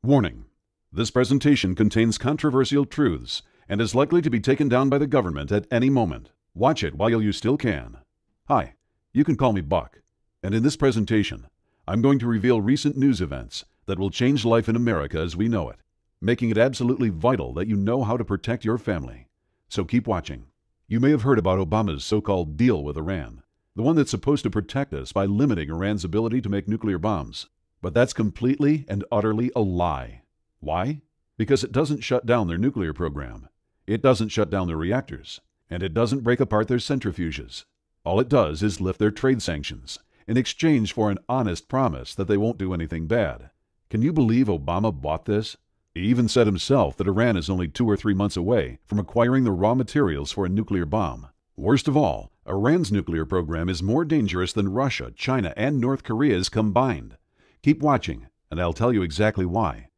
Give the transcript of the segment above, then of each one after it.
Warning: this presentation contains controversial truths and is likely to be taken down by the government at any moment. Watch it while you still can. Hi, you can call me Buck, and in this presentation, I'm going to reveal recent news events that will change life in America as we know it, making it absolutely vital that you know how to protect your family. So keep watching. You may have heard about Obama's so-called deal with Iran, the one that's supposed to protect us by limiting Iran's ability to make nuclear bombs. But that's completely and utterly a lie. Why? Because it doesn't shut down their nuclear program. It doesn't shut down their reactors. And it doesn't break apart their centrifuges. All it does is lift their trade sanctions in exchange for an honest promise that they won't do anything bad. Can you believe Obama bought this? He even said himself that Iran is only 2 or 3 months away from acquiring the raw materials for a nuclear bomb. Worst of all, Iran's nuclear program is more dangerous than Russia, China, and North Korea's combined. Keep watching, and I'll tell you exactly why.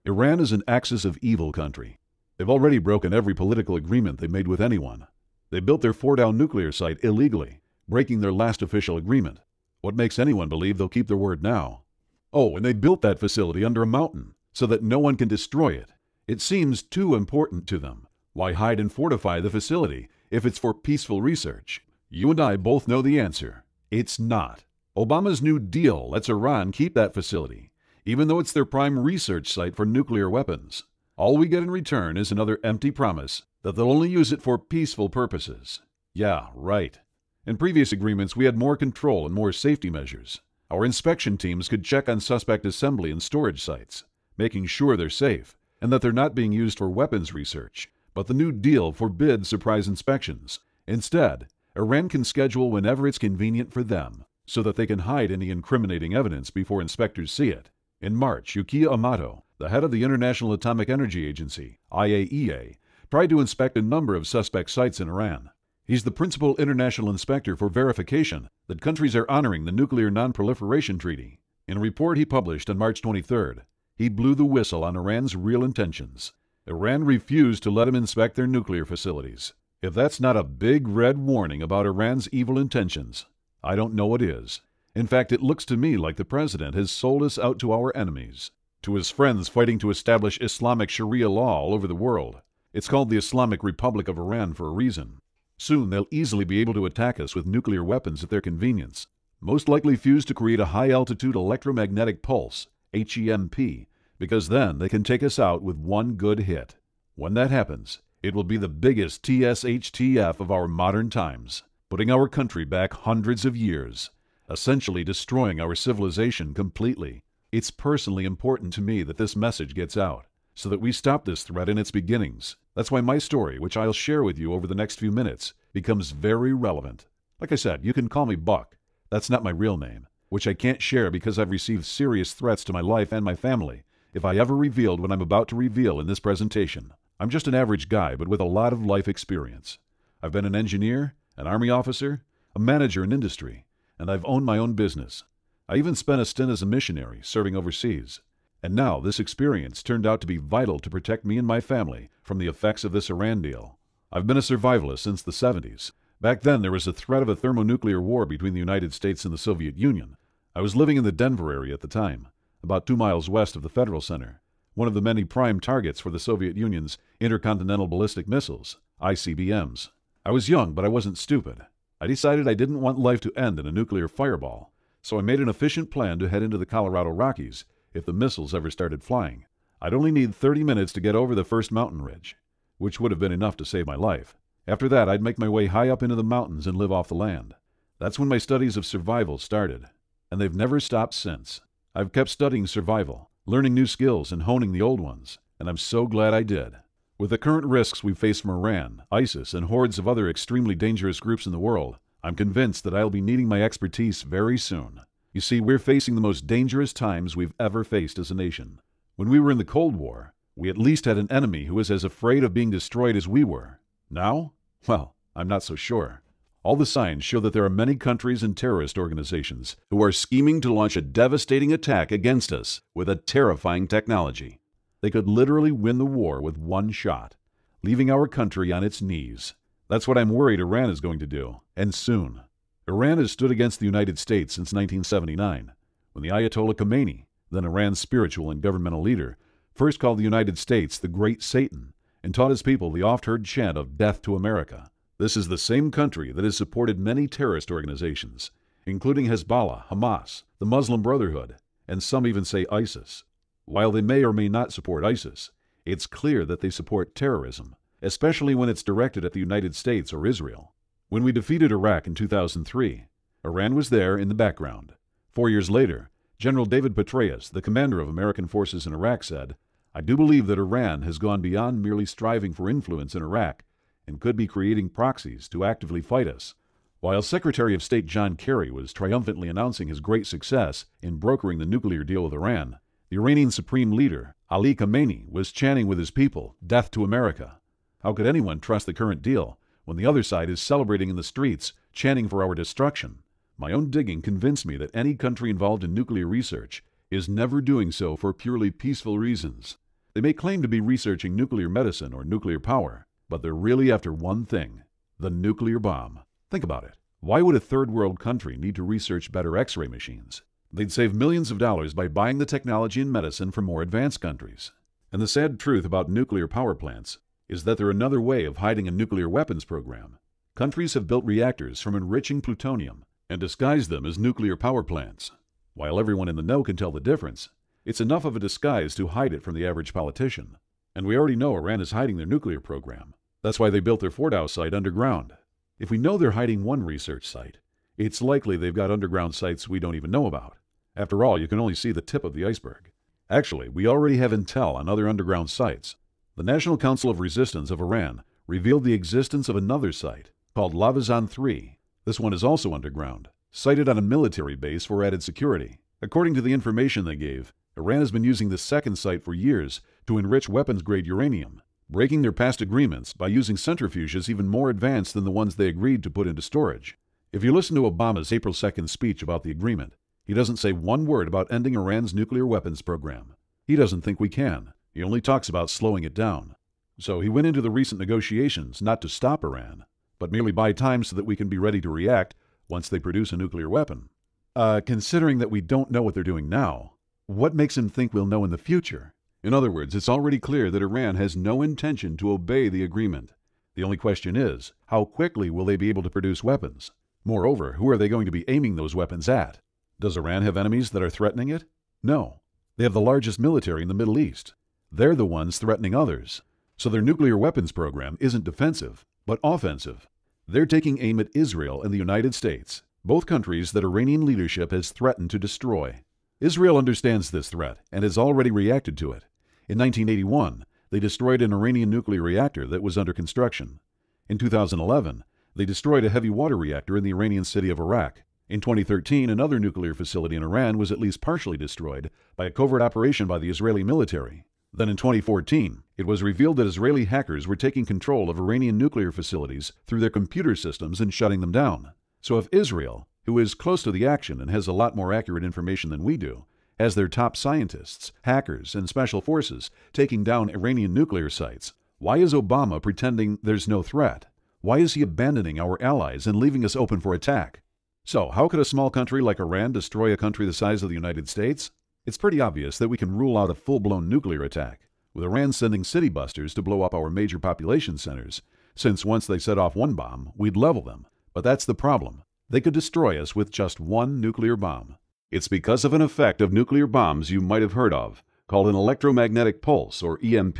Iran is an axis of evil country. They've already broken every political agreement they made with anyone. They built their Fordow nuclear site illegally, breaking their last official agreement. What makes anyone believe they'll keep their word now? Oh, and they built that facility under a mountain so that no one can destroy it. It seems too important to them. Why hide and fortify the facility if it's for peaceful research? You and I both know the answer. It's not. Obama's New Deal lets Iran keep that facility, even though it's their prime research site for nuclear weapons. All we get in return is another empty promise that they'll only use it for peaceful purposes. Yeah, right. In previous agreements, we had more control and more safety measures. Our inspection teams could check on suspect assembly and storage sites, making sure they're safe and that they're not being used for weapons research. But the New Deal forbids surprise inspections. Instead, Iran can schedule whenever it's convenient for them, so that they can hide any incriminating evidence before inspectors see it. In March, Yukiya Amato, the head of the International Atomic Energy Agency, IAEA, tried to inspect a number of suspect sites in Iran. He's the principal international inspector for verification that countries are honoring the Nuclear Non-Proliferation Treaty. In a report he published on March 23rd, he blew the whistle on Iran's real intentions. Iran refused to let him inspect their nuclear facilities. If that's not a big red warning about Iran's evil intentions, I don't know what is. In fact, it looks to me like the president has sold us out to our enemies, to his friends fighting to establish Islamic Sharia law all over the world. It's called the Islamic Republic of Iran for a reason. Soon they'll easily be able to attack us with nuclear weapons at their convenience, most likely fused to create a high-altitude electromagnetic pulse, HEMP, because then they can take us out with one good hit. When that happens, it will be the biggest TSHTF of our modern times, putting our country back hundreds of years, essentially destroying our civilization completely. It's personally important to me that this message gets out, so that we stop this threat in its beginnings. That's why my story, which I'll share with you over the next few minutes, becomes very relevant. Like I said, you can call me Buck. That's not my real name, which I can't share because I've received serious threats to my life and my family if I ever revealed what I'm about to reveal in this presentation. I'm just an average guy, but with a lot of life experience. I've been an engineer, an Army officer, a manager in industry, and I've owned my own business. I even spent a stint as a missionary, serving overseas. And now this experience turned out to be vital to protect me and my family from the effects of this Iran deal. I've been a survivalist since the 70s. Back then, there was a threat of a thermonuclear war between the United States and the Soviet Union. I was living in the Denver area at the time, about 2 miles west of the Federal Center, one of the many prime targets for the Soviet Union's intercontinental ballistic missiles, ICBMs. I was young, but I wasn't stupid. I decided I didn't want life to end in a nuclear fireball, so I made an efficient plan to head into the Colorado Rockies if the missiles ever started flying. I'd only need 30 minutes to get over the first mountain ridge, which would have been enough to save my life. After that, I'd make my way high up into the mountains and live off the land. That's when my studies of survival started, and they've never stopped since. I've kept studying survival, learning new skills and honing the old ones, and I'm so glad I did. With the current risks we face from Iran, ISIS, and hordes of other extremely dangerous groups in the world, I'm convinced that I'll be needing my expertise very soon. You see, we're facing the most dangerous times we've ever faced as a nation. When we were in the Cold War, we at least had an enemy who was as afraid of being destroyed as we were. Now? Well, I'm not so sure. All the signs show that there are many countries and terrorist organizations who are scheming to launch a devastating attack against us with a terrifying technology. They could literally win the war with one shot, leaving our country on its knees. That's what I'm worried Iran is going to do, and soon. Iran has stood against the United States since 1979, when the Ayatollah Khomeini, then Iran's spiritual and governmental leader, first called the United States the Great Satan and taught his people the oft-heard chant of death to America. This is the same country that has supported many terrorist organizations, including Hezbollah, Hamas, the Muslim Brotherhood, and some even say ISIS. While they may or may not support ISIS, it's clear that they support terrorism, especially when it's directed at the United States or Israel. When we defeated Iraq in 2003, Iran was there in the background. 4 years later, General David Petraeus, the commander of American forces in Iraq, said, "I do believe that Iran has gone beyond merely striving for influence in Iraq and could be creating proxies to actively fight us." While Secretary of State John Kerry was triumphantly announcing his great success in brokering the nuclear deal with Iran, the Iranian Supreme Leader, Ali Khamenei, was chanting with his people, "Death to America." How could anyone trust the current deal when the other side is celebrating in the streets, chanting for our destruction? My own digging convinced me that any country involved in nuclear research is never doing so for purely peaceful reasons. They may claim to be researching nuclear medicine or nuclear power, but they're really after one thing: the nuclear bomb. Think about it. Why would a third world country need to research better X-ray machines? They'd save millions of dollars by buying the technology and medicine from more advanced countries. And the sad truth about nuclear power plants is that they're another way of hiding a nuclear weapons program. Countries have built reactors from enriching plutonium and disguised them as nuclear power plants. While everyone in the know can tell the difference, it's enough of a disguise to hide it from the average politician. And we already know Iran is hiding their nuclear program. That's why they built their Fordow site underground. If we know they're hiding one research site, it's likely they've got underground sites we don't even know about. After all, you can only see the tip of the iceberg. Actually, we already have intel on other underground sites. The National Council of Resistance of Iran revealed the existence of another site called Lavazan 3. This one is also underground, sited on a military base for added security. According to the information they gave, Iran has been using this second site for years to enrich weapons-grade uranium, breaking their past agreements by using centrifuges even more advanced than the ones they agreed to put into storage. If you listen to Obama's April 2nd speech about the agreement, he doesn't say one word about ending Iran's nuclear weapons program. He doesn't think we can. He only talks about slowing it down. So he went into the recent negotiations not to stop Iran, but merely buy time so that we can be ready to react once they produce a nuclear weapon. Considering that we don't know what they're doing now, what makes him think we'll know in the future? In other words, it's already clear that Iran has no intention to obey the agreement. The only question is, how quickly will they be able to produce weapons? Moreover, who are they going to be aiming those weapons at? Does Iran have enemies that are threatening it? No. They have the largest military in the Middle East. They're the ones threatening others. So their nuclear weapons program isn't defensive, but offensive. They're taking aim at Israel and the United States, both countries that Iranian leadership has threatened to destroy. Israel understands this threat and has already reacted to it. In 1981, they destroyed an Iranian nuclear reactor that was under construction. In 2011, they destroyed a heavy water reactor in the Iranian city of Arak. In 2013, another nuclear facility in Iran was at least partially destroyed by a covert operation by the Israeli military. Then in 2014, it was revealed that Israeli hackers were taking control of Iranian nuclear facilities through their computer systems and shutting them down. So if Israel, who is close to the action and has a lot more accurate information than we do, has their top scientists, hackers, and special forces taking down Iranian nuclear sites, why is Obama pretending there's no threat? Why is he abandoning our allies and leaving us open for attack? So, how could a small country like Iran destroy a country the size of the United States? It's pretty obvious that we can rule out a full-blown nuclear attack, with Iran sending city busters to blow up our major population centers, since once they set off one bomb, we'd level them. But that's the problem. They could destroy us with just one nuclear bomb. It's because of an effect of nuclear bombs you might have heard of, called an electromagnetic pulse, or EMP.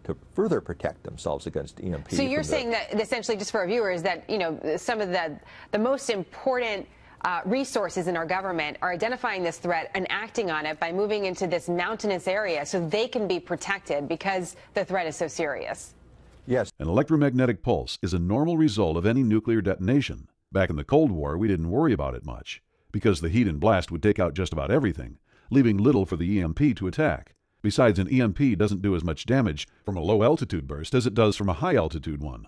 To further protect themselves against EMP. So you're saying that essentially, just for our viewers, that some of the most important resources in our government are identifying this threat and acting on it by moving into this mountainous area so they can be protected because the threat is so serious. Yes. An electromagnetic pulse is a normal result of any nuclear detonation. Back in the Cold War, we didn't worry about it much, because the heat and blast would take out just about everything, leaving little for the EMP to attack. Besides, an EMP doesn't do as much damage from a low-altitude burst as it does from a high-altitude one.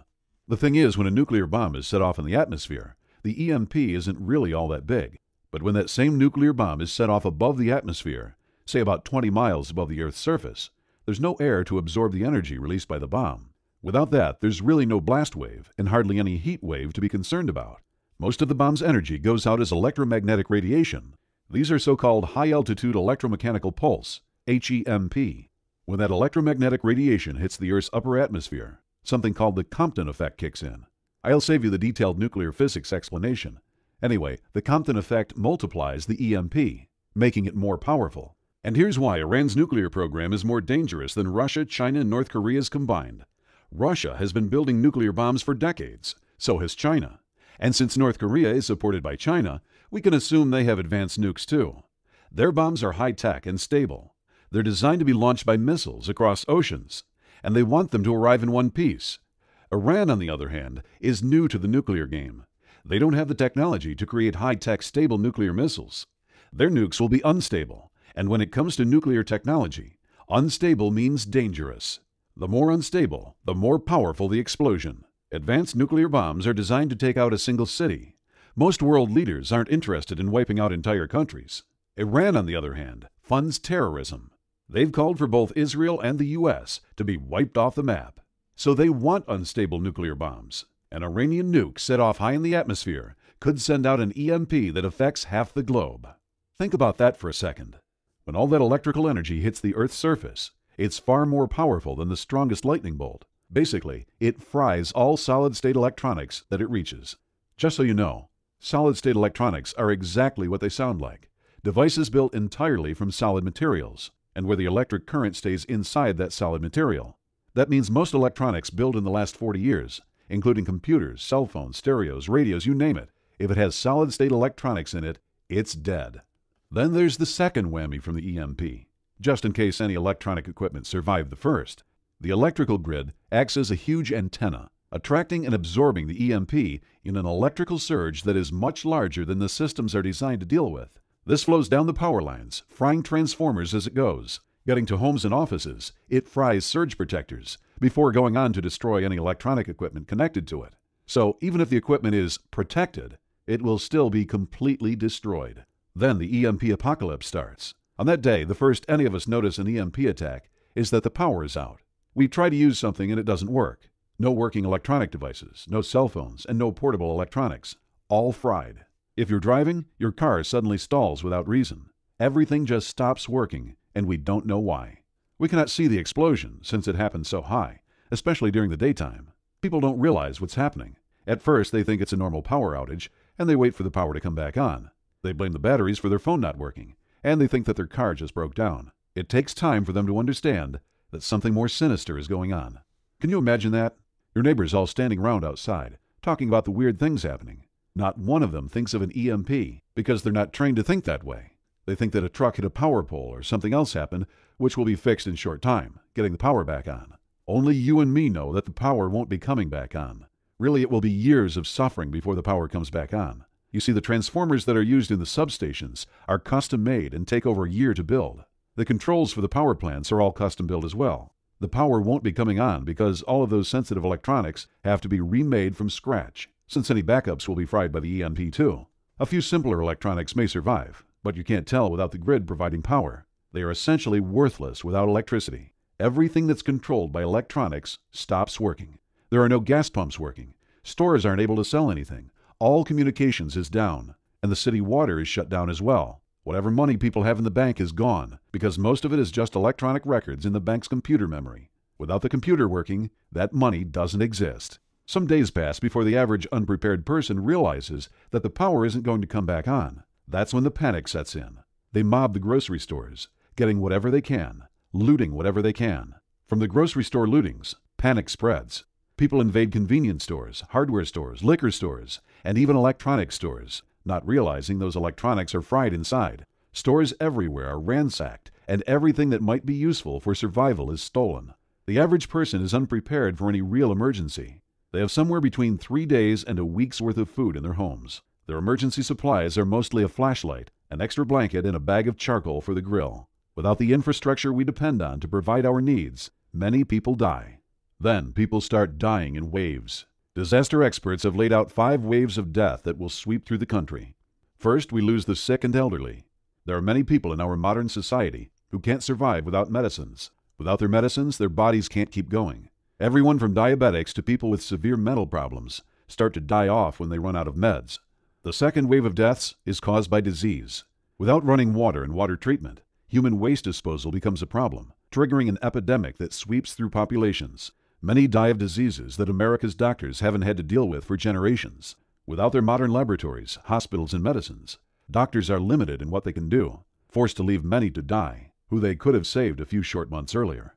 The thing is, when a nuclear bomb is set off in the atmosphere, the EMP isn't really all that big. But when that same nuclear bomb is set off above the atmosphere, say about 20 miles above the Earth's surface, there's no air to absorb the energy released by the bomb. Without that, there's really no blast wave and hardly any heat wave to be concerned about. Most of the bomb's energy goes out as electromagnetic radiation. These are so-called high-altitude electromechanical pulse, HEMP. When that electromagnetic radiation hits the Earth's upper atmosphere, something called the Compton effect kicks in. I'll save you the detailed nuclear physics explanation. Anyway, the Compton effect multiplies the EMP, making it more powerful. And here's why Iran's nuclear program is more dangerous than Russia, China, and North Korea's combined. Russia has been building nuclear bombs for decades. So has China. And since North Korea is supported by China, we can assume they have advanced nukes too. Their bombs are high-tech and stable. They're designed to be launched by missiles across oceans, and they want them to arrive in one piece. Iran, on the other hand, is new to the nuclear game. They don't have the technology to create high-tech, stable nuclear missiles. Their nukes will be unstable, and when it comes to nuclear technology, unstable means dangerous. The more unstable, the more powerful the explosion. Advanced nuclear bombs are designed to take out a single city. Most world leaders aren't interested in wiping out entire countries. Iran, on the other hand, funds terrorism. They've called for both Israel and the U.S. to be wiped off the map. So they want unstable nuclear bombs. An Iranian nuke set off high in the atmosphere could send out an EMP that affects half the globe. Think about that for a second. When all that electrical energy hits the Earth's surface, it's far more powerful than the strongest lightning bolt. Basically, it fries all solid-state electronics that it reaches. Just so you know, solid-state electronics are exactly what they sound like. Devices built entirely from solid materials, and where the electric current stays inside that solid material. That means most electronics built in the last 40 years, including computers, cell phones, stereos, radios, you name it, if it has solid-state electronics in it, it's dead. Then there's the second whammy from the EMP. Just in case any electronic equipment survived the first, the electrical grid acts as a huge antenna, attracting and absorbing the EMP in an electrical surge that is much larger than the systems are designed to deal with. This flows down the power lines, frying transformers as it goes. Getting to homes and offices, it fries surge protectors before going on to destroy any electronic equipment connected to it. So even if the equipment is protected, it will still be completely destroyed. Then the EMP apocalypse starts. On that day, the first any of us notice an EMP attack is that the power is out. We try to use something and it doesn't work. No working electronic devices, no cell phones, and no portable electronics. All fried. If you're driving, your car suddenly stalls without reason. Everything just stops working, and we don't know why. We cannot see the explosion since it happened so high, especially during the daytime. People don't realize what's happening. At first, they think it's a normal power outage, and they wait for the power to come back on. They blame the batteries for their phone not working, and they think that their car just broke down. It takes time for them to understand that something more sinister is going on. Can you imagine that? Your neighbors all standing around outside, talking about the weird things happening. Not one of them thinks of an EMP because they're not trained to think that way. They think that a truck hit a power pole or something else happened, which will be fixed in short time, getting the power back on. Only you and me know that the power won't be coming back on. Really, it will be years of suffering before the power comes back on. You see, the transformers that are used in the substations are custom made and take over a year to build. The controls for the power plants are all custom built as well. The power won't be coming on because all of those sensitive electronics have to be remade from scratch, since any backups will be fried by the EMP too. A few simpler electronics may survive, but you can't tell without the grid providing power. They are essentially worthless without electricity. Everything that's controlled by electronics stops working. There are no gas pumps working. Stores aren't able to sell anything. All communications is down, and the city water is shut down as well. Whatever money people have in the bank is gone, because most of it is just electronic records in the bank's computer memory. Without the computer working, that money doesn't exist. Some days pass before the average unprepared person realizes that the power isn't going to come back on. That's when the panic sets in. They mob the grocery stores, getting whatever they can, looting whatever they can. From the grocery store lootings, panic spreads. People invade convenience stores, hardware stores, liquor stores, and even electronics stores, not realizing those electronics are fried inside. Stores everywhere are ransacked, and everything that might be useful for survival is stolen. The average person is unprepared for any real emergency. They have somewhere between 3 days and a week's worth of food in their homes. Their emergency supplies are mostly a flashlight, an extra blanket, and a bag of charcoal for the grill. Without the infrastructure we depend on to provide our needs, many people die. Then people start dying in waves. Disaster experts have laid out 5 waves of death that will sweep through the country. First, we lose the sick and elderly. There are many people in our modern society who can't survive without medicines. Without their medicines, their bodies can't keep going. Everyone from diabetics to people with severe mental problems start to die off when they run out of meds. The second wave of deaths is caused by disease. Without running water and water treatment, human waste disposal becomes a problem. triggering an epidemic that sweeps through populations. Many die of diseases that America's doctors haven't had to deal with for generations. Without their modern laboratories, hospitals, and medicines, doctors are limited in what they can do, forced to leave many to die, who they could have saved a few short months earlier.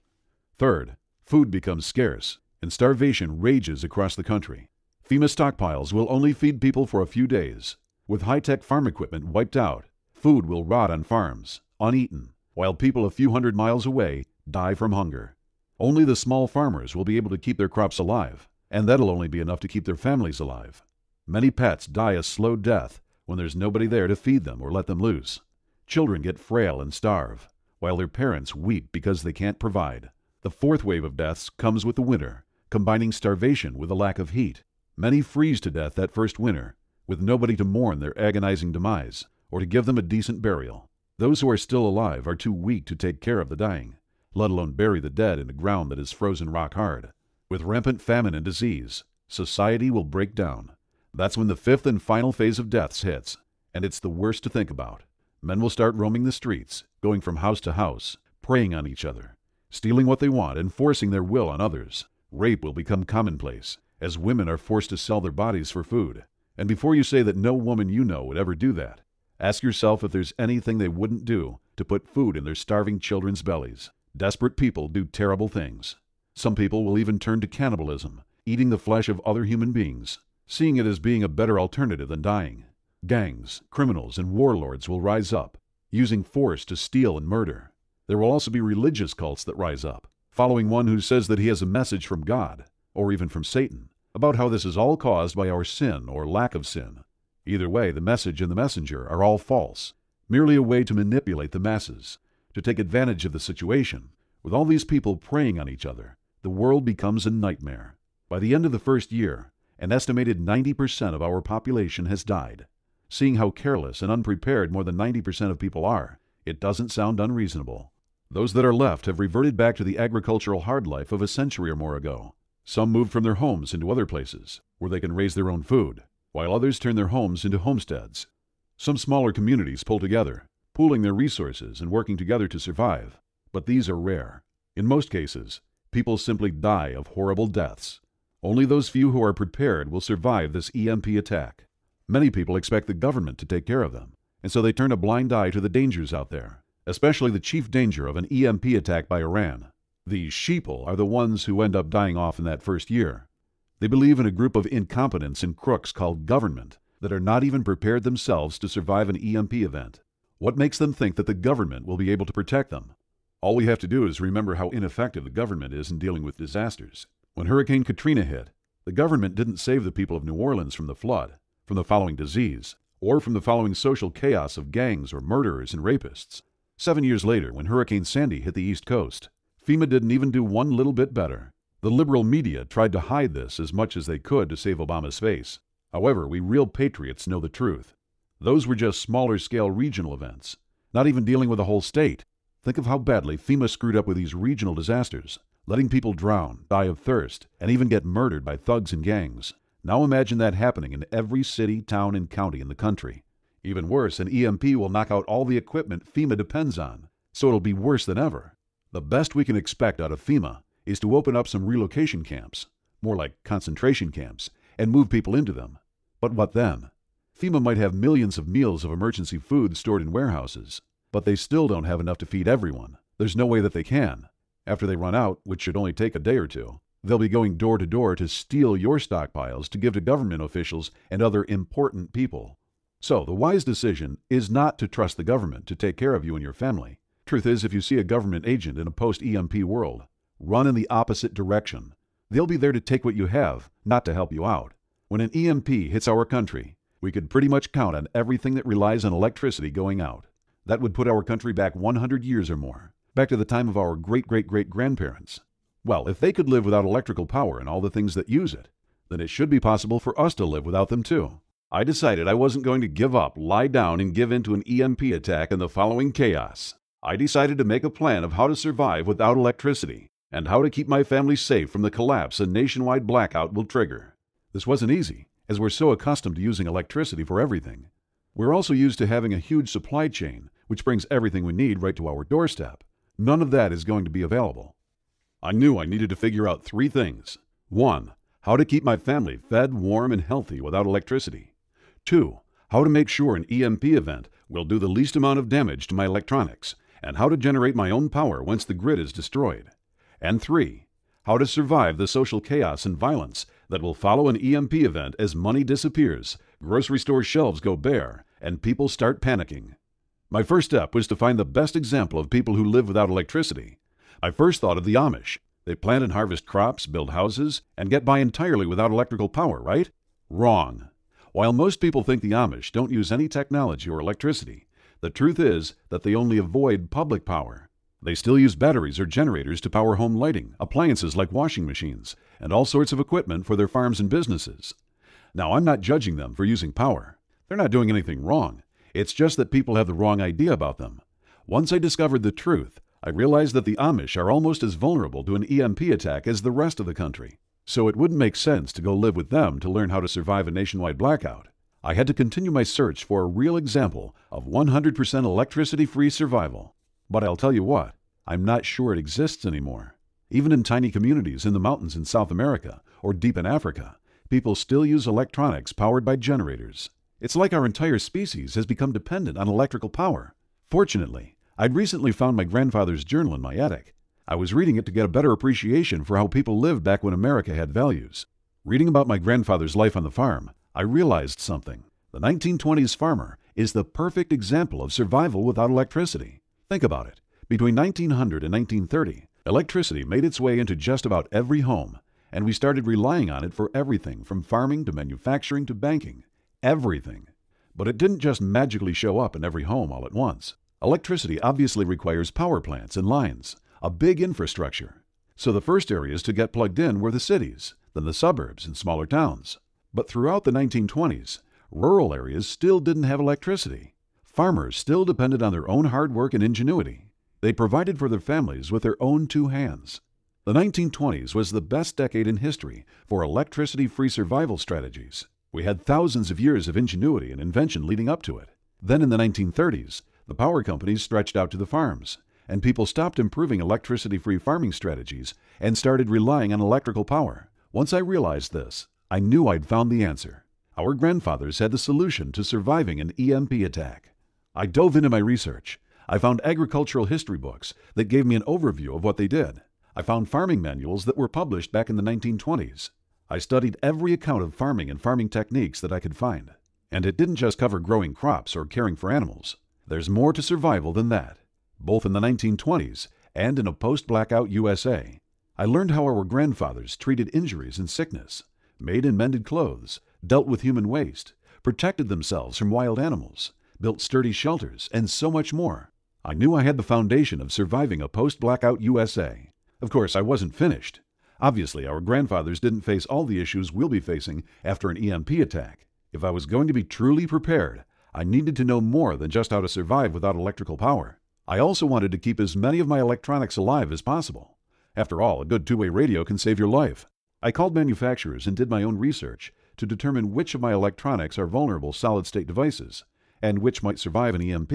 Third, food becomes scarce, and starvation rages across the country. FEMA stockpiles will only feed people for a few days. With high-tech farm equipment wiped out, food will rot on farms, uneaten, while people a few hundred miles away die from hunger. Only the small farmers will be able to keep their crops alive, and that'll only be enough to keep their families alive. Many pets die a slow death when there's nobody there to feed them or let them loose. Children get frail and starve, while their parents weep because they can't provide. The fourth wave of deaths comes with the winter, combining starvation with a lack of heat. Many freeze to death that first winter, with nobody to mourn their agonizing demise or to give them a decent burial. Those who are still alive are too weak to take care of the dying, let alone bury the dead in a ground that is frozen rock hard. With rampant famine and disease, society will break down. That's when the fifth and final phase of deaths hits, and it's the worst to think about. Men will start roaming the streets, going from house to house, preying on each other, stealing what they want and forcing their will on others. Rape will become commonplace, as women are forced to sell their bodies for food. And before you say that no woman you know would ever do that, ask yourself if there's anything they wouldn't do to put food in their starving children's bellies. Desperate people do terrible things. Some people will even turn to cannibalism, eating the flesh of other human beings, seeing it as being a better alternative than dying. Gangs, criminals, and warlords will rise up, using force to steal and murder. There will also be religious cults that rise up, following one who says that he has a message from God, or even from Satan, about how this is all caused by our sin or lack of sin. Either way, the message and the messenger are all false, merely a way to manipulate the masses, to take advantage of the situation. With all these people preying on each other, the world becomes a nightmare. By the end of the first year, an estimated 90% of our population has died. Seeing how careless and unprepared more than 90% of people are, it doesn't sound unreasonable. Those that are left have reverted back to the agricultural hard life of a century or more ago. Some moved from their homes into other places, where they can raise their own food, while others turn their homes into homesteads. Some smaller communities pull together, pooling their resources and working together to survive. But these are rare. In most cases, people simply die of horrible deaths. Only those few who are prepared will survive this EMP attack. Many people expect the government to take care of them, and so they turn a blind eye to the dangers out there, especially the chief danger of an EMP attack by Iran. These sheeple are the ones who end up dying off in that first year. They believe in a group of incompetents and crooks called government that are not even prepared themselves to survive an EMP event. What makes them think that the government will be able to protect them? All we have to do is remember how ineffective the government is in dealing with disasters. When Hurricane Katrina hit, the government didn't save the people of New Orleans from the flood, from the following disease, or from the following social chaos of gangs or murderers and rapists. 7 years later, when Hurricane Sandy hit the East Coast, FEMA didn't even do one little bit better. The liberal media tried to hide this as much as they could to save Obama's face. However, we real patriots know the truth. Those were just smaller-scale regional events, not even dealing with a whole state. Think of how badly FEMA screwed up with these regional disasters, letting people drown, die of thirst, and even get murdered by thugs and gangs. Now imagine that happening in every city, town, and county in the country. Even worse, an EMP will knock out all the equipment FEMA depends on, so it'll be worse than ever. The best we can expect out of FEMA is to open up some relocation camps, more like concentration camps, and move people into them. But what then? FEMA might have millions of meals of emergency food stored in warehouses, but they still don't have enough to feed everyone. There's no way that they can. After they run out, which should only take a day or two, they'll be going door to door to steal your stockpiles to give to government officials and other important people. So the wise decision is not to trust the government to take care of you and your family. Truth is, if you see a government agent in a post-EMP world, run in the opposite direction. They'll be there to take what you have, not to help you out. When an EMP hits our country, we could pretty much count on everything that relies on electricity going out. That would put our country back 100 years or more, back to the time of our great-great-great-grandparents. Well, if they could live without electrical power and all the things that use it, then it should be possible for us to live without them too. I decided I wasn't going to give up, lie down, and give in to an EMP attack and the following chaos. I decided to make a plan of how to survive without electricity and how to keep my family safe from the collapse a nationwide blackout will trigger. This wasn't easy, as we're so accustomed to using electricity for everything. We're also used to having a huge supply chain, which brings everything we need right to our doorstep. None of that is going to be available. I knew I needed to figure out 3 things. 1. How to keep my family fed, warm, and healthy without electricity. 2. How to make sure an EMP event will do the least amount of damage to my electronics, and how to generate my own power once the grid is destroyed. And 3. How to survive the social chaos and violence that will follow an EMP event as money disappears, grocery store shelves go bare, and people start panicking. My first step was to find the best example of people who live without electricity. I first thought of the Amish. They plant and harvest crops, build houses, and get by entirely without electrical power, right? Wrong. While most people think the Amish don't use any technology or electricity, the truth is that they only avoid public power. They still use batteries or generators to power home lighting, appliances like washing machines, and all sorts of equipment for their farms and businesses. Now, I'm not judging them for using power. They're not doing anything wrong. It's just that people have the wrong idea about them. Once I discovered the truth, I realized that the Amish are almost as vulnerable to an EMP attack as the rest of the country. So it wouldn't make sense to go live with them to learn how to survive a nationwide blackout. I had to continue my search for a real example of 100% electricity-free survival. But I'll tell you what, I'm not sure it exists anymore. Even in tiny communities in the mountains in South America or deep in Africa, people still use electronics powered by generators. It's like our entire species has become dependent on electrical power. Fortunately, I'd recently found my grandfather's journal in my attic. I was reading it to get a better appreciation for how people lived back when America had values. Reading about my grandfather's life on the farm, I realized something. The 1920s farmer is the perfect example of survival without electricity. Think about it. Between 1900 and 1930, electricity made its way into just about every home, and we started relying on it for everything from farming to manufacturing to banking. Everything. But it didn't just magically show up in every home all at once. Electricity obviously requires power plants and lines, a big infrastructure. So the first areas to get plugged in were the cities, then the suburbs and smaller towns. But throughout the 1920s, rural areas still didn't have electricity. Farmers still depended on their own hard work and ingenuity. They provided for their families with their own 2 hands. The 1920s was the best decade in history for electricity-free survival strategies. We had thousands of years of ingenuity and invention leading up to it. Then in the 1930s, the power companies stretched out to the farms, and people stopped improving electricity-free farming strategies and started relying on electrical power. Once I realized this, I knew I'd found the answer. Our grandfathers had the solution to surviving an EMP attack. I dove into my research. I found agricultural history books that gave me an overview of what they did. I found farming manuals that were published back in the 1920s. I studied every account of farming and farming techniques that I could find. And it didn't just cover growing crops or caring for animals. There's more to survival than that. Both in the 1920s and in a post-blackout USA, I learned how our grandfathers treated injuries and sickness, made and mended clothes, dealt with human waste, protected themselves from wild animals, built sturdy shelters, and so much more. I knew I had the foundation of surviving a post-blackout USA. Of course, I wasn't finished. Obviously, our grandfathers didn't face all the issues we'll be facing after an EMP attack. If I was going to be truly prepared, I needed to know more than just how to survive without electrical power. I also wanted to keep as many of my electronics alive as possible. After all, a good two-way radio can save your life. I called manufacturers and did my own research to determine which of my electronics are vulnerable solid-state devices and which might survive an EMP.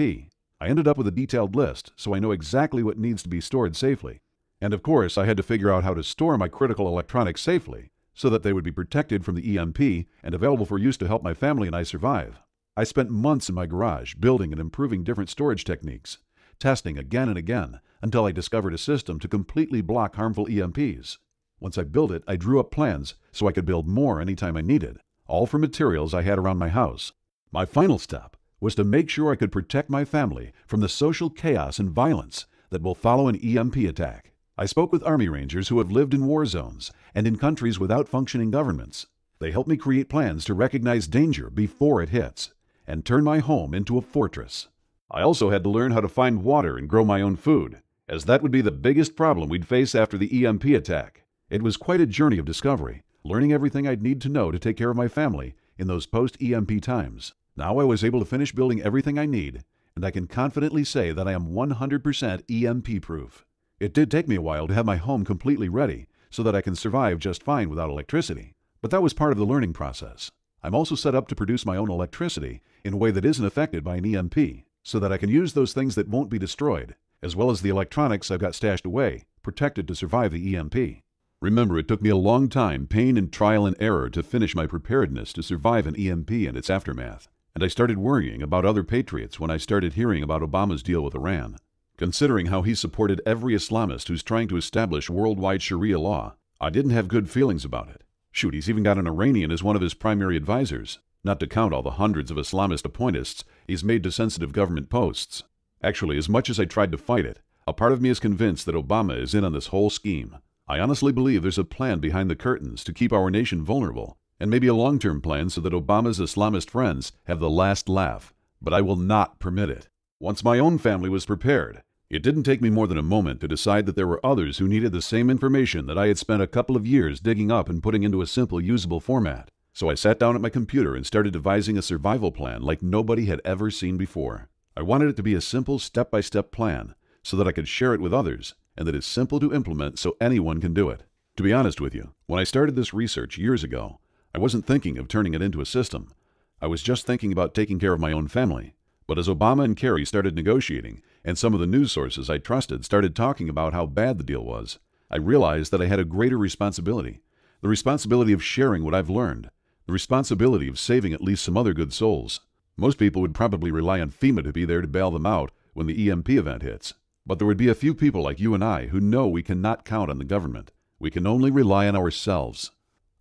I ended up with a detailed list, so I know exactly what needs to be stored safely. And of course, I had to figure out how to store my critical electronics safely so that they would be protected from the EMP and available for use to help my family and I survive. I spent months in my garage building and improving different storage techniques, testing again and again until I discovered a system to completely block harmful EMPs. Once I built it, I drew up plans so I could build more anytime I needed, all from materials I had around my house. My final step was to make sure I could protect my family from the social chaos and violence that will follow an EMP attack. I spoke with Army Rangers who have lived in war zones and in countries without functioning governments. They helped me create plans to recognize danger before it hits and turn my home into a fortress. I also had to learn how to find water and grow my own food, as that would be the biggest problem we'd face after the EMP attack. It was quite a journey of discovery, learning everything I'd need to know to take care of my family in those post-EMP times. Now I was able to finish building everything I need, and I can confidently say that I am 100% EMP-proof. It did take me a while to have my home completely ready so that I can survive just fine without electricity, but that was part of the learning process. I'm also set up to produce my own electricity in a way that isn't affected by an EMP, so that I can use those things that won't be destroyed as well as the electronics I've got stashed away, protected to survive the EMP. Remember, it took me a long time, pain and trial and error to finish my preparedness to survive an EMP and its aftermath. And I started worrying about other patriots when I started hearing about Obama's deal with Iran. Considering how he supported every Islamist who's trying to establish worldwide Sharia law, I didn't have good feelings about it. Shoot, he's even got an Iranian as one of his primary advisors, not to count all the hundreds of Islamist appointists he's made to sensitive government posts. Actually, as much as I tried to fight it, a part of me is convinced that Obama is in on this whole scheme. I honestly believe there's a plan behind the curtains to keep our nation vulnerable, and maybe a long-term plan so that Obama's Islamist friends have the last laugh. But I will not permit it. Once my own family was prepared, it didn't take me more than a moment to decide that there were others who needed the same information that I had spent a couple of years digging up and putting into a simple, usable format. So I sat down at my computer and started devising a survival plan like nobody had ever seen before. I wanted it to be a simple, step-by-step plan so that I could share it with others, and that it's simple to implement so anyone can do it. To be honest with you, when I started this research years ago, I wasn't thinking of turning it into a system. I was just thinking about taking care of my own family. But as Obama and Kerry started negotiating, and some of the news sources I trusted started talking about how bad the deal was, I realized that I had a greater responsibility. The responsibility of sharing what I've learned. The responsibility of saving at least some other good souls. Most people would probably rely on FEMA to be there to bail them out when the EMP event hits. But there would be a few people like you and I who know we cannot count on the government. We can only rely on ourselves.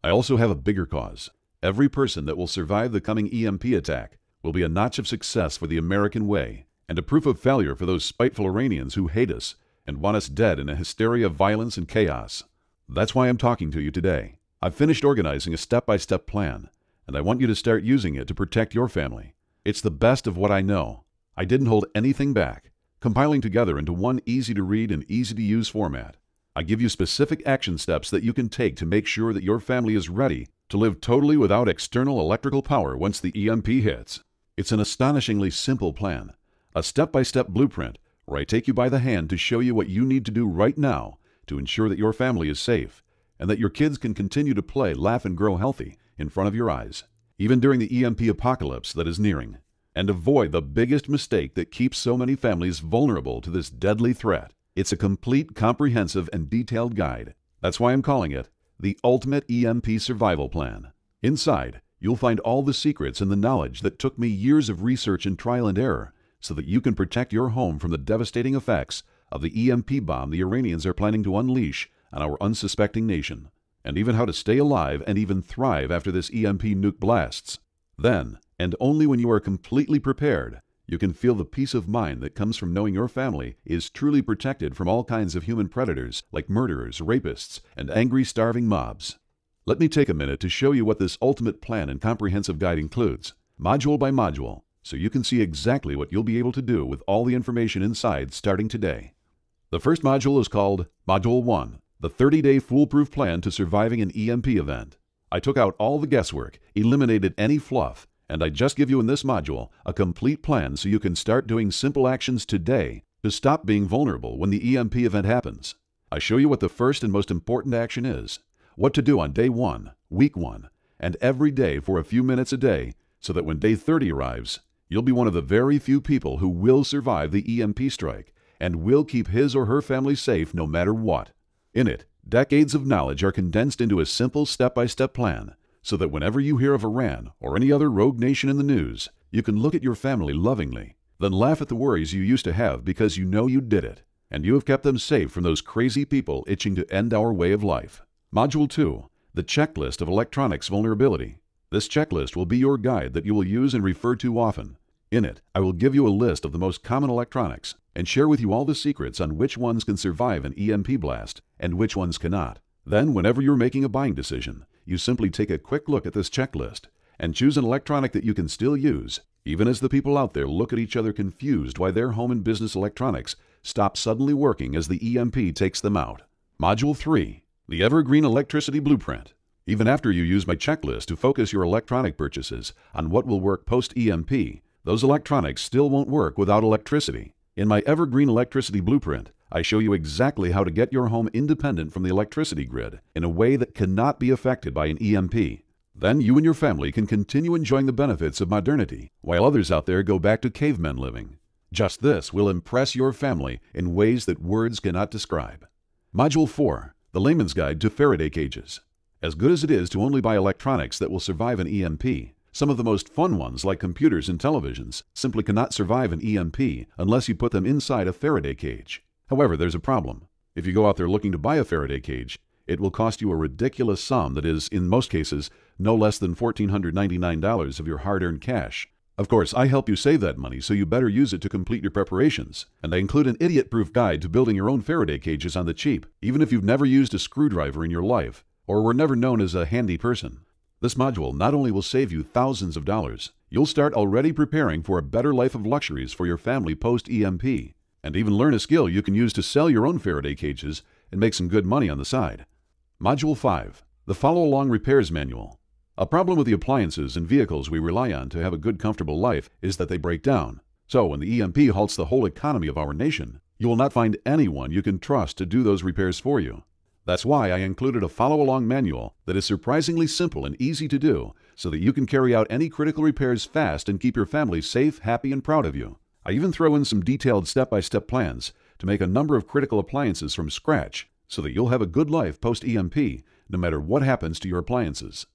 I also have a bigger cause. Every person that will survive the coming EMP attack will be a notch of success for the American way, and a proof of failure for those spiteful Iranians who hate us and want us dead in a hysteria of violence and chaos. That's why I'm talking to you today. I've finished organizing a step-by-step plan, and I want you to start using it to protect your family. It's the best of what I know. I didn't hold anything back, compiling together into one easy-to-read and easy-to-use format. I give you specific action steps that you can take to make sure that your family is ready to live totally without external electrical power once the EMP hits. It's an astonishingly simple plan, a step-by-step blueprint where I take you by the hand to show you what you need to do right now to ensure that your family is safe and that your kids can continue to play, laugh, and grow healthy in front of your eyes, even during the EMP apocalypse that is nearing, and avoid the biggest mistake that keeps so many families vulnerable to this deadly threat. It's a complete, comprehensive, and detailed guide. That's why I'm calling it the Ultimate EMP Survival Plan. Inside, you'll find all the secrets and the knowledge that took me years of research and trial and error so that you can protect your home from the devastating effects of the EMP bomb the Iranians are planning to unleash on our unsuspecting nation, and even how to stay alive and even thrive after this EMP nuke blasts. Then, and only when you are completely prepared, you can feel the peace of mind that comes from knowing your family is truly protected from all kinds of human predators like murderers, rapists, and angry, starving mobs. Let me take a minute to show you what this ultimate plan and comprehensive guide includes, module by module, so you can see exactly what you'll be able to do with all the information inside starting today. The first module is called Module 1, the 30-day foolproof plan to surviving an EMP event. I took out all the guesswork, eliminated any fluff, and I just give you in this module a complete plan so you can start doing simple actions today to stop being vulnerable when the EMP event happens. I show you what the first and most important action is, what to do on day 1, week 1, and every day for a few minutes a day so that when day 30 arrives, you'll be one of the very few people who will survive the EMP strike and will keep his or her family safe no matter what. In it, decades of knowledge are condensed into a simple step-by-step plan so that whenever you hear of Iran or any other rogue nation in the news, you can look at your family lovingly, then laugh at the worries you used to have because you know you did it, and you have kept them safe from those crazy people itching to end our way of life. Module 2, the checklist of electronics vulnerability. This checklist will be your guide that you will use and refer to often. In it, I will give you a list of the most common electronics and share with you all the secrets on which ones can survive an EMP blast and which ones cannot. Then, whenever you're making a buying decision, you simply take a quick look at this checklist and choose an electronic that you can still use, even as the people out there look at each other confused why their home and business electronics stop suddenly working as the EMP takes them out. Module 3, the Evergreen Electricity Blueprint. Even after you use my checklist to focus your electronic purchases on what will work post-EMP, those electronics still won't work without electricity. In my Evergreen Electricity Blueprint, I show you exactly how to get your home independent from the electricity grid in a way that cannot be affected by an EMP. Then you and your family can continue enjoying the benefits of modernity while others out there go back to cavemen living. Just this will impress your family in ways that words cannot describe. Module 4, the Layman's Guide to Faraday Cages. As good as it is to only buy electronics that will survive an EMP, some of the most fun ones like computers and televisions simply cannot survive an EMP unless you put them inside a Faraday cage. However, there's a problem. If you go out there looking to buy a Faraday cage, it will cost you a ridiculous sum that is, in most cases, no less than $1,499 of your hard-earned cash. Of course, I help you save that money, so you better use it to complete your preparations. And I include an idiot-proof guide to building your own Faraday cages on the cheap, even if you've never used a screwdriver in your life, or were never known as a handy person. This module not only will save you thousands of dollars, you'll start already preparing for a better life of luxuries for your family post-EMP, and even learn a skill you can use to sell your own Faraday cages and make some good money on the side. Module 5, the Follow-Along Repairs Manual. A problem with the appliances and vehicles we rely on to have a good, comfortable life is that they break down. So when the EMP halts the whole economy of our nation, you will not find anyone you can trust to do those repairs for you. That's why I included a follow-along manual that is surprisingly simple and easy to do so that you can carry out any critical repairs fast and keep your family safe, happy, and proud of you. I even throw in some detailed step-by-step plans to make a number of critical appliances from scratch so that you'll have a good life post-EMP no matter what happens to your appliances.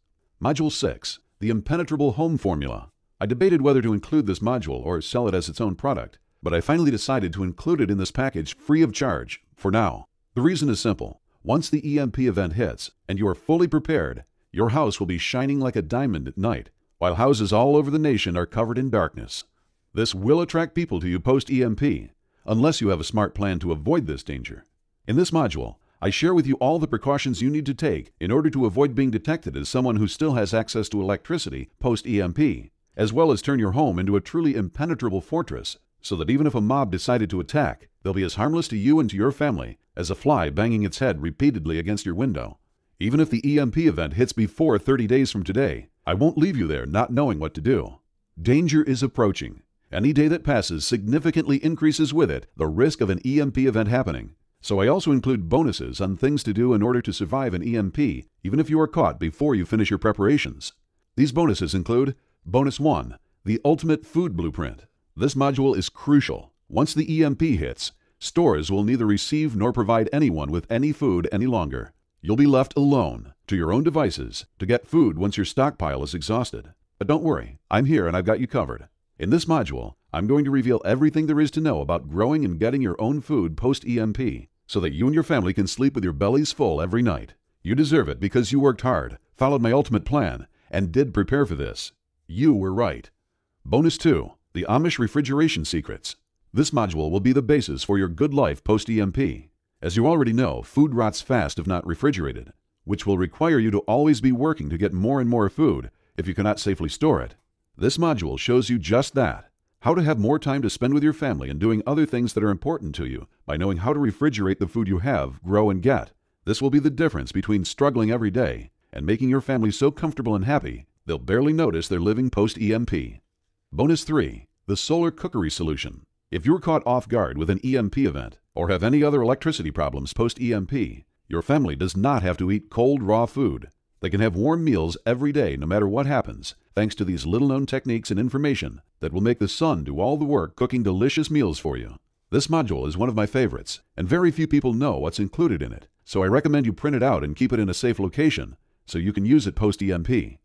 Module 6, the Impenetrable Home Formula. I debated whether to include this module or sell it as its own product, but I finally decided to include it in this package free of charge, for now. The reason is simple. Once the EMP event hits and you are fully prepared, your house will be shining like a diamond at night, while houses all over the nation are covered in darkness. This will attract people to you post-EMP, unless you have a smart plan to avoid this danger. In this module, I share with you all the precautions you need to take in order to avoid being detected as someone who still has access to electricity post-EMP, as well as turn your home into a truly impenetrable fortress, so that even if a mob decided to attack, they'll be as harmless to you and to your family as a fly banging its head repeatedly against your window. Even if the EMP event hits before 30 days from today, I won't leave you there not knowing what to do. Danger is approaching. Any day that passes significantly increases with it the risk of an EMP event happening. So I also include bonuses on things to do in order to survive an EMP, even if you are caught before you finish your preparations. These bonuses include Bonus 1, the Ultimate Food Blueprint. This module is crucial. Once the EMP hits, stores will neither receive nor provide anyone with any food any longer. You'll be left alone, to your own devices, to get food once your stockpile is exhausted. But don't worry, I'm here and I've got you covered. In this module, I'm going to reveal everything there is to know about growing and getting your own food post-EMP, so that you and your family can sleep with your bellies full every night. You deserve it because you worked hard, followed my ultimate plan, and did prepare for this. You were right. Bonus 2, the Amish Refrigeration Secrets. This module will be the basis for your good life post-EMP. As you already know, food rots fast if not refrigerated, which will require you to always be working to get more and more food if you cannot safely store it. This module shows you just that. How to have more time to spend with your family and doing other things that are important to you by knowing how to refrigerate the food you have, grow, and get. This will be the difference between struggling every day and making your family so comfortable and happy they'll barely notice they're living post-EMP. Bonus 3, the Solar Cookery Solution. If you're caught off guard with an EMP event or have any other electricity problems post-EMP, your family does not have to eat cold, raw food. They can have warm meals every day no matter what happens, thanks to these little-known techniques and information that will make the sun do all the work cooking delicious meals for you. This module is one of my favorites, and very few people know what's included in it, so I recommend you print it out and keep it in a safe location so you can use it post-EMP.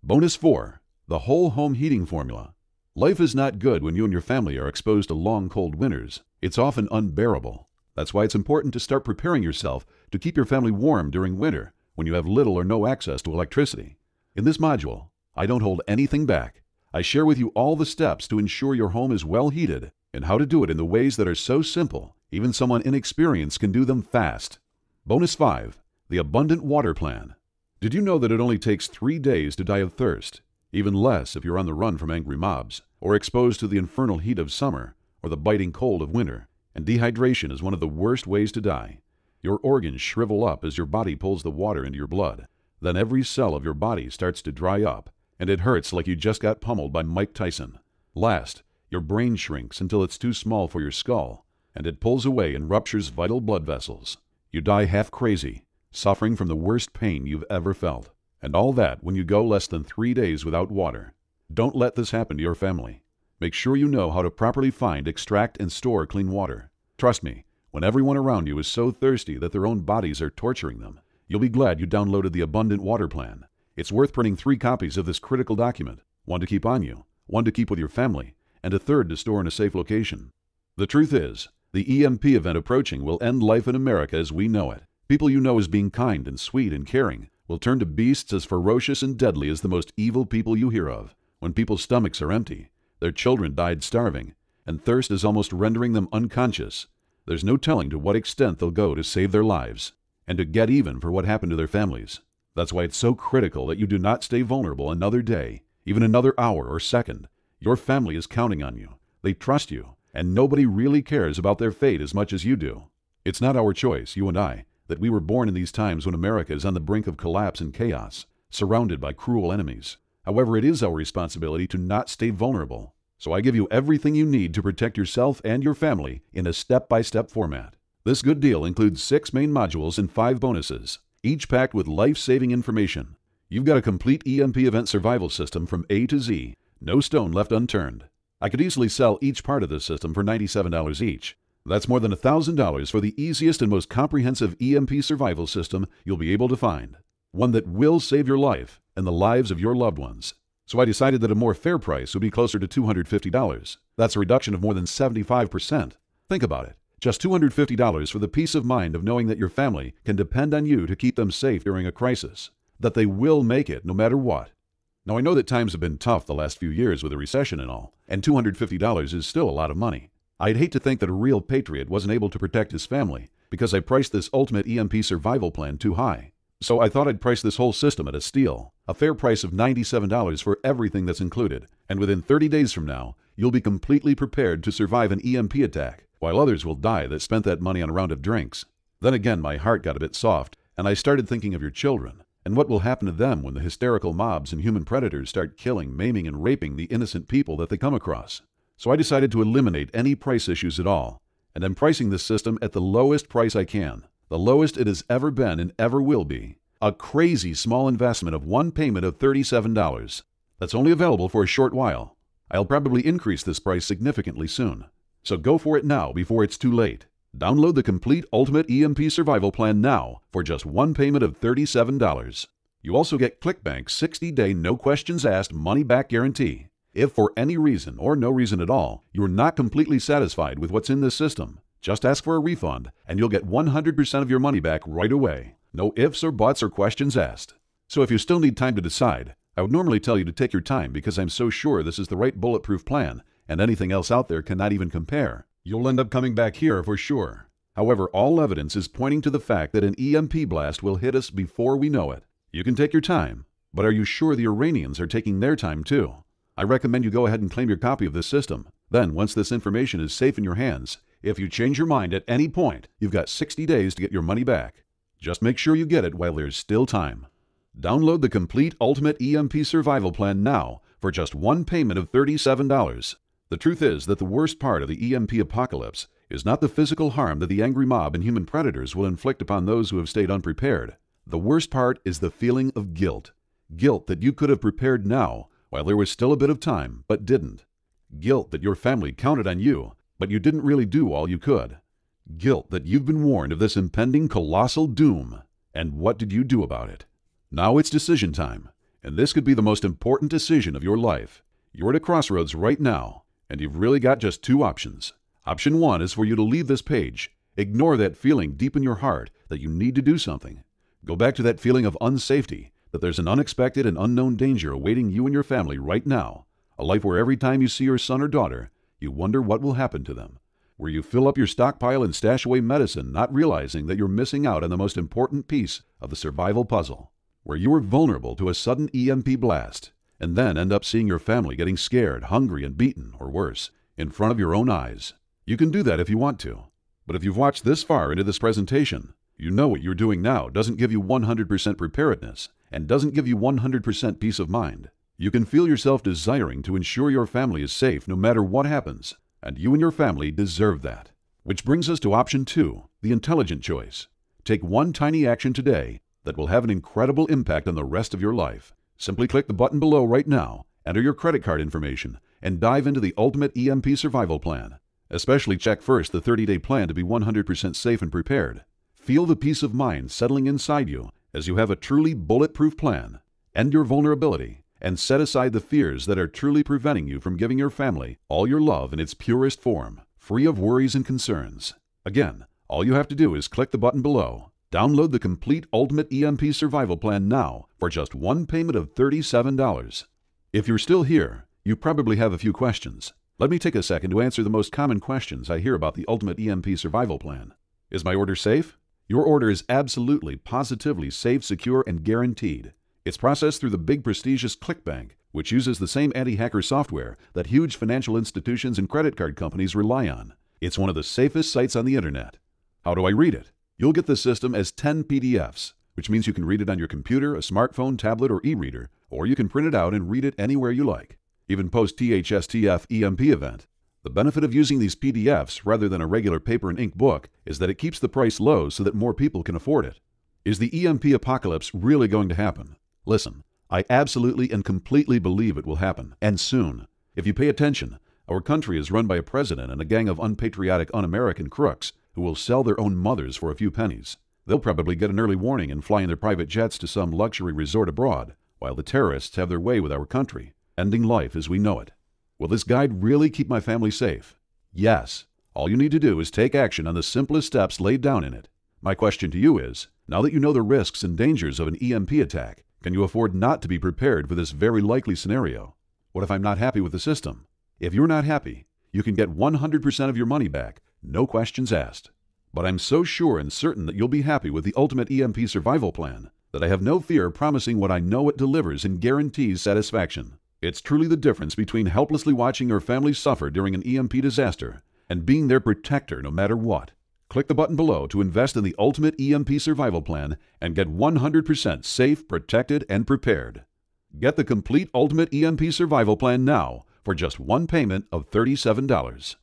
Bonus 4, the Whole Home Heating Formula. Life is not good when you and your family are exposed to long, cold winters. It's often unbearable. That's why it's important to start preparing yourself to keep your family warm during winter when you have little or no access to electricity. In this module, I don't hold anything back. I share with you all the steps to ensure your home is well heated and how to do it in the ways that are so simple, even someone inexperienced can do them fast. Bonus 5, the Abundant Water Plan. Did you know that it only takes 3 days to die of thirst? Even less if you're on the run from angry mobs, or exposed to the infernal heat of summer, or the biting cold of winter. And dehydration is one of the worst ways to die. Your organs shrivel up as your body pulls the water into your blood. Then every cell of your body starts to dry up, and it hurts like you just got pummeled by Mike Tyson. Last, your brain shrinks until it's too small for your skull, and it pulls away and ruptures vital blood vessels. You die half crazy, suffering from the worst pain you've ever felt. And all that when you go less than 3 days without water. Don't let this happen to your family. Make sure you know how to properly find, extract, and store clean water. Trust me, when everyone around you is so thirsty that their own bodies are torturing them, you'll be glad you downloaded the Abundant Water Plan. It's worth printing 3 copies of this critical document, one to keep on you, one to keep with your family, and a third to store in a safe location. The truth is, the EMP event approaching will end life in America as we know it. People you know as being kind and sweet and caring will turn to beasts as ferocious and deadly as the most evil people you hear of. When people's stomachs are empty, their children died starving, and thirst is almost rendering them unconscious, there's no telling to what extent they'll go to save their lives and to get even for what happened to their families. That's why it's so critical that you do not stay vulnerable another day, even another hour or second. Your family is counting on you. They trust you, and nobody really cares about their fate as much as you do. It's not our choice, you and I, that we were born in these times when America is on the brink of collapse and chaos, surrounded by cruel enemies. However, it is our responsibility to not stay vulnerable. So I give you everything you need to protect yourself and your family in a step-by-step format. This good deal includes 6 main modules and 5 bonuses, each packed with life-saving information. You've got a complete EMP event survival system from A to Z, no stone left unturned. I could easily sell each part of this system for $97 each. That's more than $1,000 for the easiest and most comprehensive EMP survival system you'll be able to find. One that will save your life and the lives of your loved ones. So I decided that a more fair price would be closer to $250. That's a reduction of more than 75%. Think about it. Just $250 for the peace of mind of knowing that your family can depend on you to keep them safe during a crisis. That they will make it no matter what. Now I know that times have been tough the last few years with a recession and all, and $250 is still a lot of money. I'd hate to think that a real patriot wasn't able to protect his family because I priced this ultimate EMP survival plan too high. So I thought I'd price this whole system at a steal, a fair price of $97 for everything that's included, and within 30 days from now, you'll be completely prepared to survive an EMP attack, while others will die that spent that money on a round of drinks. Then again, my heart got a bit soft, and I started thinking of your children, and what will happen to them when the hysterical mobs and human predators start killing, maiming, and raping the innocent people that they come across. So I decided to eliminate any price issues at all, and I'm pricing this system at the lowest price I can. The lowest it has ever been and ever will be. A crazy small investment of one payment of $37. That's only available for a short while. I'll probably increase this price significantly soon. So go for it now before it's too late. Download the complete Ultimate EMP Survival Plan now for just one payment of $37. You also get ClickBank's 60-day no questions asked money-back guarantee. If for any reason or no reason at all, you're not completely satisfied with what's in this system, just ask for a refund and you'll get 100% of your money back right away. No ifs or buts or questions asked. So if you still need time to decide, I would normally tell you to take your time because I'm so sure this is the right bulletproof plan and anything else out there cannot even compare. You'll end up coming back here for sure. However, all evidence is pointing to the fact that an EMP blast will hit us before we know it. You can take your time, but are you sure the Iranians are taking their time too? I recommend you go ahead and claim your copy of this system. Then, once this information is safe in your hands, if you change your mind at any point, you've got 60 days to get your money back. Just make sure you get it while there's still time. Download the complete Ultimate EMP Survival Plan now for just one payment of $37. The truth is that the worst part of the EMP apocalypse is not the physical harm that the angry mob and human predators will inflict upon those who have stayed unprepared. The worst part is the feeling of guilt. Guilt that you could have prepared now while there was still a bit of time, but didn't. Guilt that your family counted on you, but you didn't really do all you could. Guilt that you've been warned of this impending colossal doom. And what did you do about it? Now it's decision time, and this could be the most important decision of your life. You're at a crossroads right now, and you've really got just 2 options. Option 1 is for you to leave this page. Ignore that feeling deep in your heart that you need to do something. Go back to that feeling of unsafety, that there's an unexpected and unknown danger awaiting you and your family right now. A life where every time you see your son or daughter, you wonder what will happen to them. Where you fill up your stockpile and stash away medicine, not realizing that you're missing out on the most important piece of the survival puzzle. Where you are vulnerable to a sudden EMP blast, and then end up seeing your family getting scared, hungry, and beaten, or worse, in front of your own eyes. You can do that if you want to. But if you've watched this far into this presentation, you know what you're doing now doesn't give you 100% preparedness, and doesn't give you 100% peace of mind. You can feel yourself desiring to ensure your family is safe no matter what happens, and you and your family deserve that. Which brings us to option 2, the intelligent choice. Take one tiny action today that will have an incredible impact on the rest of your life. Simply click the button below right now, enter your credit card information, and dive into the Ultimate EMP Survival Plan. Especially check first the 30-day plan to be 100% safe and prepared. Feel the peace of mind settling inside you as you have a truly bulletproof plan. End your vulnerability and set aside the fears that are truly preventing you from giving your family all your love in its purest form, free of worries and concerns. Again, all you have to do is click the button below. Download the complete Ultimate EMP Survival Plan now for just one payment of $37. If you're still here, you probably have a few questions. Let me take a second to answer the most common questions I hear about the Ultimate EMP Survival Plan. Is my order safe? Your order is absolutely, positively safe, secure, and guaranteed. It's processed through the big prestigious ClickBank, which uses the same anti-hacker software that huge financial institutions and credit card companies rely on. It's one of the safest sites on the internet. How do I read it? You'll get the system as 10 PDFs, which means you can read it on your computer, a smartphone, tablet, or e-reader, or you can print it out and read it anywhere you like. Even post-THSTF EMP event. The benefit of using these PDFs rather than a regular paper and ink book is that it keeps the price low so that more people can afford it. Is the EMP apocalypse really going to happen? Listen, I absolutely and completely believe it will happen, and soon. If you pay attention, our country is run by a president and a gang of unpatriotic, un-American crooks who will sell their own mothers for a few pennies. They'll probably get an early warning and fly in their private jets to some luxury resort abroad, while the terrorists have their way with our country, ending life as we know it. Will this guide really keep my family safe? Yes. All you need to do is take action on the simplest steps laid down in it. My question to you is, now that you know the risks and dangers of an EMP attack, can you afford not to be prepared for this very likely scenario? What if I'm not happy with the system? If you're not happy, you can get 100% of your money back, no questions asked. But I'm so sure and certain that you'll be happy with the Ultimate EMP Survival Plan that I have no fear promising what I know it delivers and guarantees satisfaction. It's truly the difference between helplessly watching your family suffer during an EMP disaster and being their protector no matter what. Click the button below to invest in the Ultimate EMP Survival Plan and get 100% safe, protected, and prepared. Get the complete Ultimate EMP Survival Plan now for just one payment of $37.